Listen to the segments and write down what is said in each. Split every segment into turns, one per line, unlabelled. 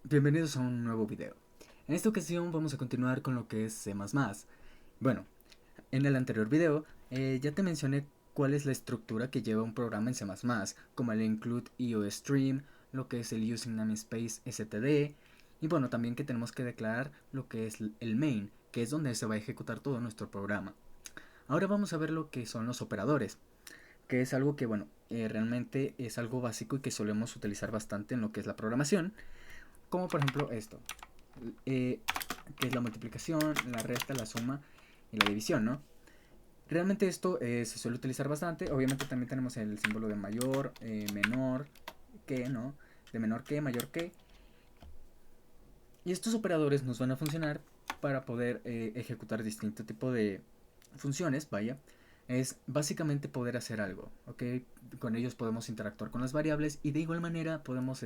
Bienvenidos a un nuevo video. En esta ocasión vamos a continuar con lo que es C++. Bueno, en el anterior video ya te mencioné cuál es la estructura que lleva un programa en C++, como el include IOStream, lo que es el using namespace std, y bueno, también que tenemos que declarar lo que es el main, que es donde se va a ejecutar todo nuestro programa. Ahora vamos a ver lo que son los operadores, que es algo que, bueno, realmente es algo básico y que solemos utilizar bastante en lo que es la programación, como por ejemplo esto, que es la multiplicación, la resta, la suma y la división, ¿no? Realmente esto se suele utilizar bastante. Obviamente también tenemos el símbolo de mayor, menor, que, ¿no? De menor que, mayor que. Y estos operadores nos van a funcionar para poder ejecutar distinto tipo de funciones, vaya. Es básicamente poder hacer algo, ¿ok? Con ellos podemos interactuar con las variables y de igual manera podemos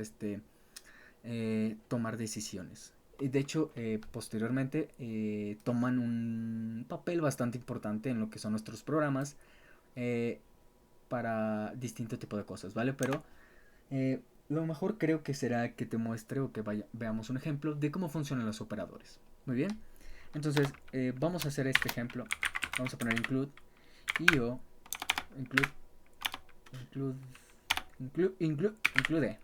tomar decisiones. De hecho, posteriormente toman un papel bastante importante en lo que son nuestros programas eh, para distinto tipo de cosas, ¿vale? Pero lo mejor creo que será que te muestre o que veamos un ejemplo de cómo funcionan los operadores. Muy bien. Entonces, vamos a hacer este ejemplo. Vamos a poner include io include include include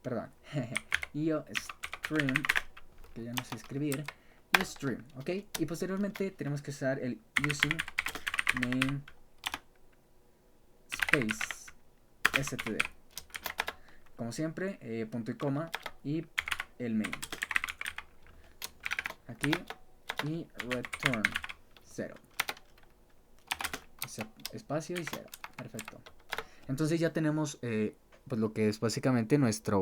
perdón io stream, que ya no sé escribir, y stream, ¿ok? Y posteriormente tenemos que usar el using name space std. Como siempre, punto y coma y el main. Aquí y return 0. Espacio y 0. Perfecto. Entonces ya tenemos pues lo que es básicamente nuestra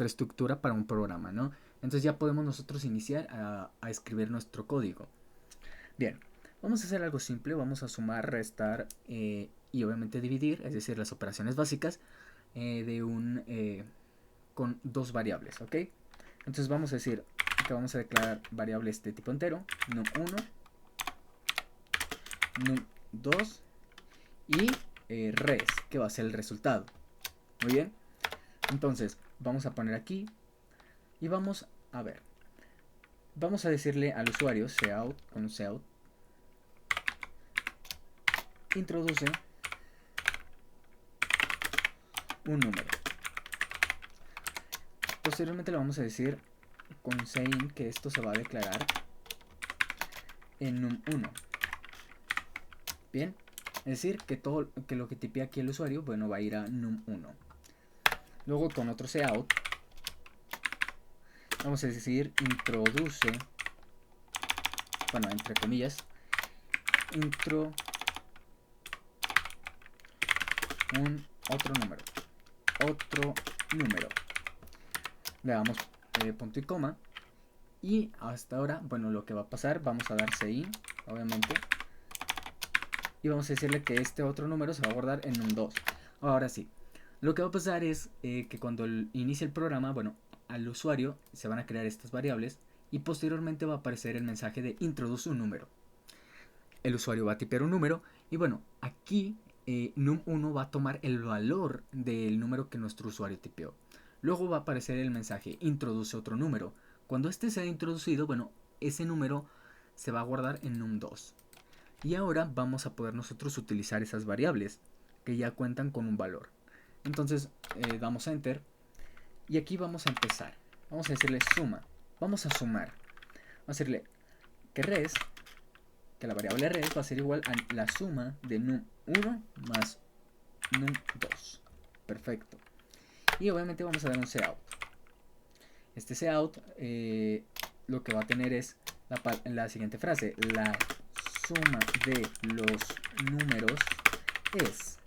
estructura para un programa, ¿no? Entonces ya podemos nosotros iniciar a escribir nuestro código. Bien, vamos a hacer algo simple, vamos a sumar, restar y obviamente dividir, es decir, las operaciones básicas con dos variables, ¿ok? Entonces vamos a decir que vamos a declarar variables de tipo entero, num1, num2 y res, que va a ser el resultado. Muy bien, entonces vamos a poner aquí y vamos a ver. Vamos a decirle al usuario cout con cout introduce un número. Posteriormente le vamos a decir con sein que esto se va a declarar en num1. Bien, es decir, que lo que tipea aquí el usuario, bueno, va a ir a num1. Luego con otro cout vamos a decir introduce, bueno, entre comillas, intro un otro número. Le damos punto y coma. Y hasta ahora, bueno, lo que va a pasar, vamos a dar sein, obviamente. Y vamos a decirle que este otro número se va a guardar en un 2. Ahora sí, lo que va a pasar es que cuando inicie el programa, bueno, al usuario se van a crear estas variables y posteriormente va a aparecer el mensaje de introduce un número. El usuario va a tipear un número y bueno, aquí num1 va a tomar el valor del número que nuestro usuario tipeó. Luego va a aparecer el mensaje introduce otro número. Cuando este sea introducido, bueno, ese número se va a guardar en num2. Y ahora vamos a poder nosotros utilizar esas variables que ya cuentan con un valor. Entonces damos a enter y aquí vamos a empezar. Vamos a decirle suma. Vamos a sumar. Vamos a decirle que res, que la variable res va a ser igual a la suma de num1 más num2. Perfecto. Y obviamente vamos a dar un cout. Este cout lo que va a tener es la siguiente frase. La suma de los números es.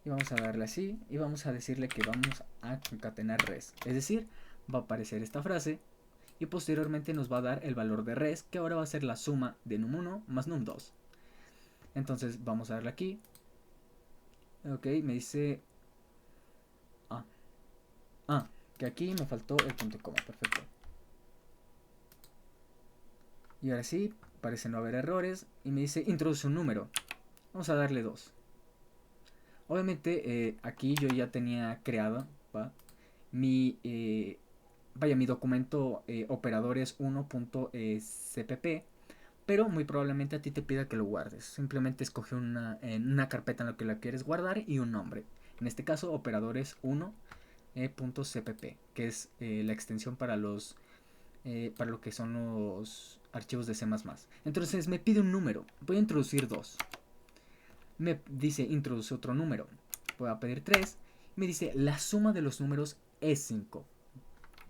Y vamos a darle así y vamos a decirle que vamos a concatenar res. Es decir, va a aparecer esta frase y posteriormente nos va a dar el valor de res, que ahora va a ser la suma de num1 más num2. Entonces vamos a darle aquí. Ok, me dice que aquí me faltó el punto y coma. Perfecto. Y ahora sí, parece no haber errores y me dice introduce un número. Vamos a darle 2. Obviamente aquí yo ya tenía creado, ¿va? mi, mi documento operadores 1.cpp, pero muy probablemente a ti te pida que lo guardes. Simplemente escoge una carpeta en la que la quieres guardar y un nombre. En este caso, operadores 1.cpp, que es la extensión para lo que son los archivos de C++. Entonces me pide un número. Voy a introducir 2. Me dice introduce otro número. Voy a pedir 3. Me dice la suma de los números es 5.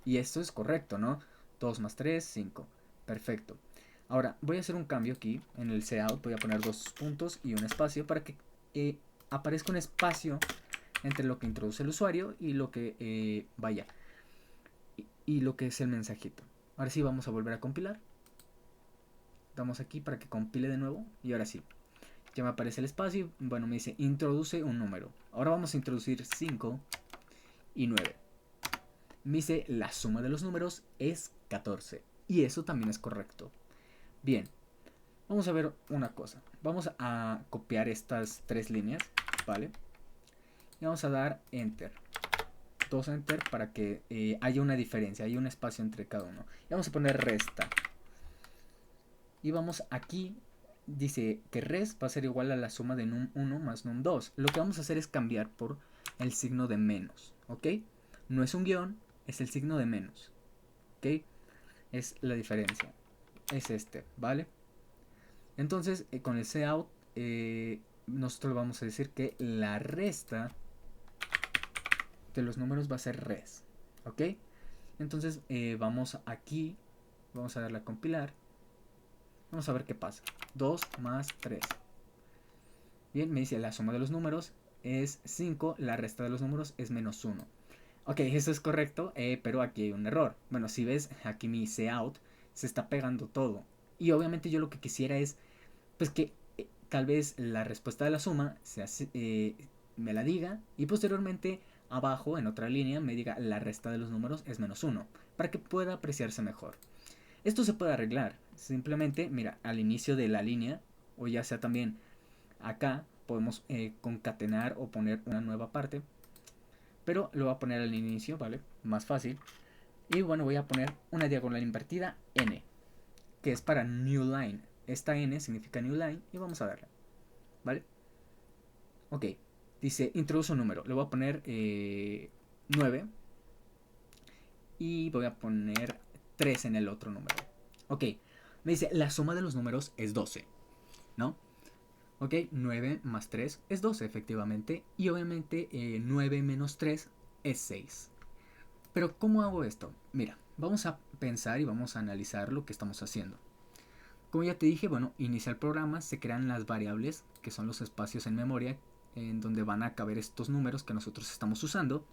Y esto es correcto, ¿no? 2 más 3, 5. Perfecto. Ahora voy a hacer un cambio aquí en el cout. Voy a poner 2 puntos y un espacio para que aparezca un espacio entre lo que introduce el usuario y lo que y lo que es el mensajito. Ahora sí vamos a volver a compilar. Damos aquí para que compile de nuevo y ahora sí. Ya me aparece el espacio. Bueno, me dice introduce un número. Ahora vamos a introducir 5 y 9. Me dice la suma de los números es 14. Y eso también es correcto. Bien, vamos a ver una cosa. Vamos a copiar estas 3 líneas, ¿vale? Y vamos a dar enter. 2 enter para que haya una diferencia, haya un espacio entre cada uno. Y vamos a poner resta. Y vamos aquí, dice que res va a ser igual a la suma de num1 más num2. Lo que vamos a hacer es cambiar por el signo de menos, ¿ok? No es un guión, es el signo de menos, ¿ok? Es la diferencia, es este, ¿vale? Entonces, con el cout, nosotros vamos a decir que la resta de los números va a ser res, ¿ok? Entonces, vamos aquí, vamos a darle a compilar. Vamos a ver qué pasa. 2 más 3. Bien, me dice la suma de los números es 5, la resta de los números es menos 1. Ok, eso es correcto, pero aquí hay un error. Bueno, si ves, aquí mi cout se está pegando todo. Y obviamente yo lo que quisiera es, pues que tal vez la respuesta de la suma me la diga y posteriormente abajo, en otra línea, me diga la resta de los números es menos 1, para que pueda apreciarse mejor. Esto se puede arreglar. Simplemente, mira, al inicio de la línea, o ya sea también acá, podemos concatenar o poner una nueva parte. Pero lo voy a poner al inicio, ¿vale? Más fácil. Y bueno, voy a poner una diagonal invertida N, que es para New Line. Esta N significa New Line y vamos a darle, ¿vale? Ok, dice introduce un número. Le voy a poner 9 y voy a poner 3 en el otro número. Ok, me dice la suma de los números es 12, ¿no? Ok, 9 más 3 es 12 efectivamente. Y obviamente 9 menos 3 es 6. Pero ¿cómo hago esto? Mira, vamos a pensar y vamos a analizar lo que estamos haciendo. Como ya te dije, bueno, inicia el programa, se crean las variables, que son los espacios en memoria, en donde van a caber estos números que nosotros estamos usando.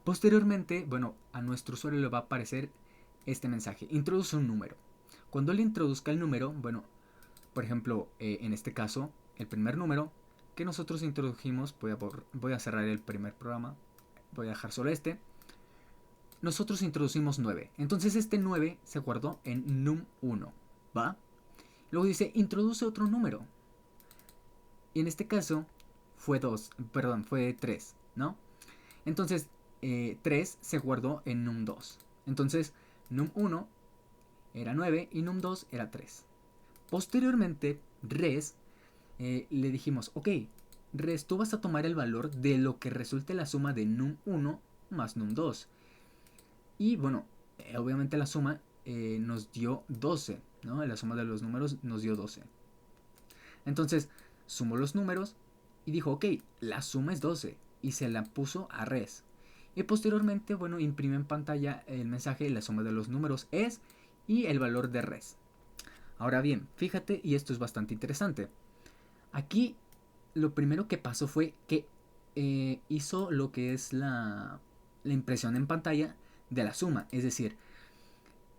Posteriormente, bueno, a nuestro usuario le va a aparecer este mensaje, introduce un número. Cuando le introduzca el número, bueno, por ejemplo, en este caso, el primer número que nosotros introdujimos, voy a cerrar el primer programa, voy a dejar solo este. Nosotros introducimos 9, entonces este 9 se guardó en num1, ¿va? Luego dice, introduce otro número. Y en este caso fue 3, ¿no? Entonces 3 se guardó en num2. Entonces num1 era 9 y num2 era 3. Posteriormente, res, le dijimos, ok, res, tú vas a tomar el valor de lo que resulte la suma de num1 más num2. Y bueno, obviamente la suma nos dio 12, ¿no? La suma de los números nos dio 12. Entonces, sumó los números y dijo, ok, la suma es 12. Y se la puso a res. Y posteriormente, bueno, imprime en pantalla el mensaje, la suma de los números es y el valor de res. Ahora bien, fíjate, y esto es bastante interesante. Aquí lo primero que pasó fue que hizo lo que es la impresión en pantalla de la suma. Es decir,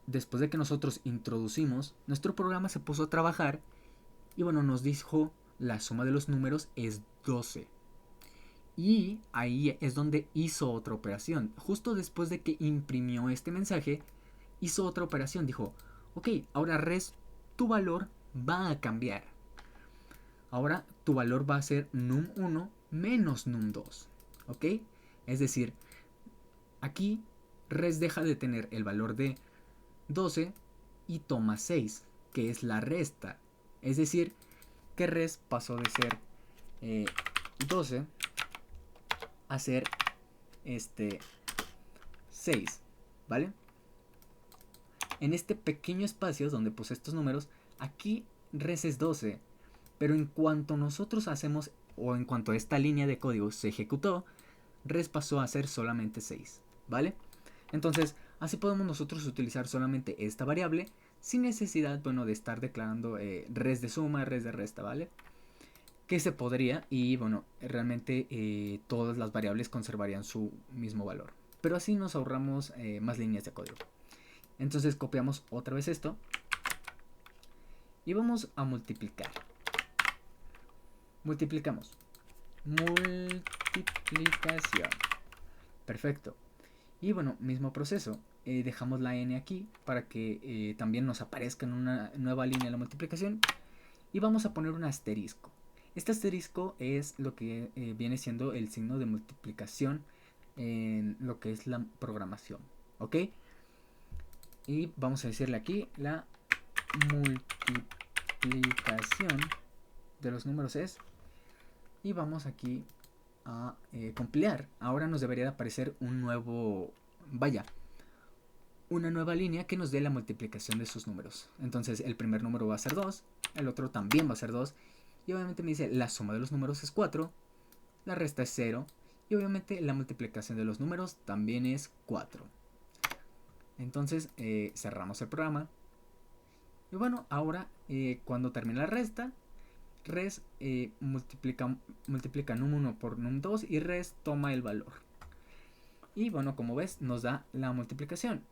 después de que nosotros introducimos, nuestro programa se puso a trabajar y bueno, nos dijo la suma de los números es 12. Y ahí es donde hizo otra operación. Justo después de que imprimió este mensaje, hizo otra operación. Dijo, ok, ahora res, tu valor va a cambiar. Ahora tu valor va a ser num1 menos num2, ¿ok? Es decir, aquí res deja de tener el valor de 12 y toma 6, que es la resta. Es decir, que res pasó de ser 12 a ser 6, ¿vale? En este pequeño espacio donde puse estos números, aquí res es 12, pero en cuanto nosotros hacemos, o en cuanto esta línea de código se ejecutó, res pasó a ser solamente 6, ¿vale? Entonces, así podemos nosotros utilizar solamente esta variable sin necesidad, bueno, de estar declarando res de suma, res de resta, ¿vale? Que se podría y, bueno, realmente todas las variables conservarían su mismo valor. Pero así nos ahorramos más líneas de código. Entonces copiamos otra vez esto y vamos a multiplicar. Multiplicamos. Multiplicación. Perfecto. Y bueno, mismo proceso. Dejamos la n aquí para que también nos aparezca en una nueva línea la multiplicación. Y vamos a poner un asterisco. Este asterisco es lo que viene siendo el signo de multiplicación en lo que es la programación. ¿Ok? Y vamos a decirle aquí la multiplicación de los números es. Y vamos aquí a compilar. Ahora nos debería de aparecer un nuevo, una nueva línea que nos dé la multiplicación de sus números. Entonces el primer número va a ser 2, el otro también va a ser 2. Y obviamente me dice la suma de los números es 4, la resta es 0. Y obviamente la multiplicación de los números también es 4. Entonces cerramos el programa. Y bueno, ahora cuando termine la resta, res multiplica num1 por num2 y res toma el valor. Y bueno, como ves, nos da la multiplicación.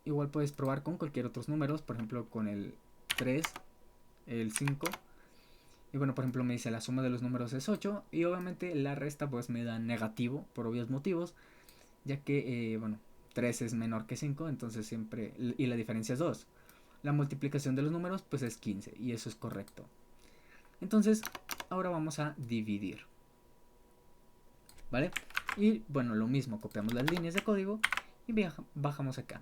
Igual puedes probar con cualquier otros números, por ejemplo con el 3, el 5. Y bueno, por ejemplo me dice la suma de los números es 8 y obviamente la resta pues me da negativo por obvios motivos, ya que bueno, 3 es menor que 5, entonces siempre, y la diferencia es 2. La multiplicación de los números pues es 15 y eso es correcto. Entonces ahora vamos a dividir, ¿vale? Y bueno, lo mismo, copiamos las líneas de código y bajamos acá.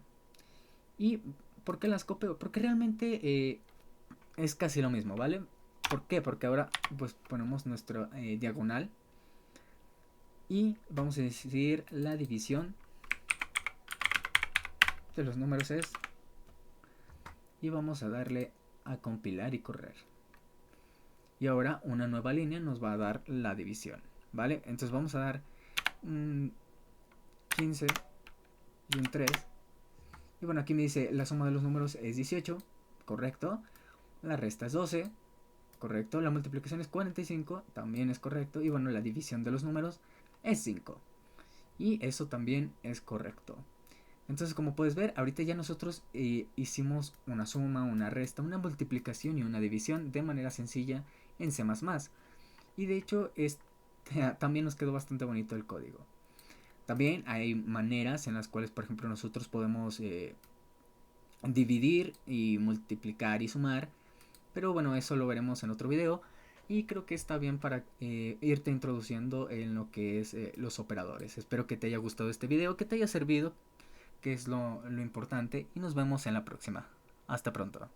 ¿Y por qué las copio? Porque realmente es casi lo mismo, ¿vale? ¿Por qué? Porque ahora pues ponemos nuestro diagonal y vamos a decir la división de los números es, y vamos a darle a compilar y correr. Y ahora una nueva línea nos va a dar la división, ¿vale? Entonces vamos a dar un 15 y un 3. Y bueno, aquí me dice la suma de los números es 18, correcto. La resta es 12, correcto. La multiplicación es 45, también es correcto. Y bueno, la división de los números es 5. Y eso también es correcto. Entonces, como puedes ver, ahorita ya nosotros hicimos una suma, una resta, una multiplicación y una división de manera sencilla en C++. Y de hecho, también nos quedó bastante bonito el código. También hay maneras en las cuales, por ejemplo, nosotros podemos dividir y multiplicar y sumar. Pero bueno, eso lo veremos en otro video. Y creo que está bien para irte introduciendo en lo que es los operadores. Espero que te haya gustado este video, que te haya servido, que es lo importante. Y nos vemos en la próxima. Hasta pronto.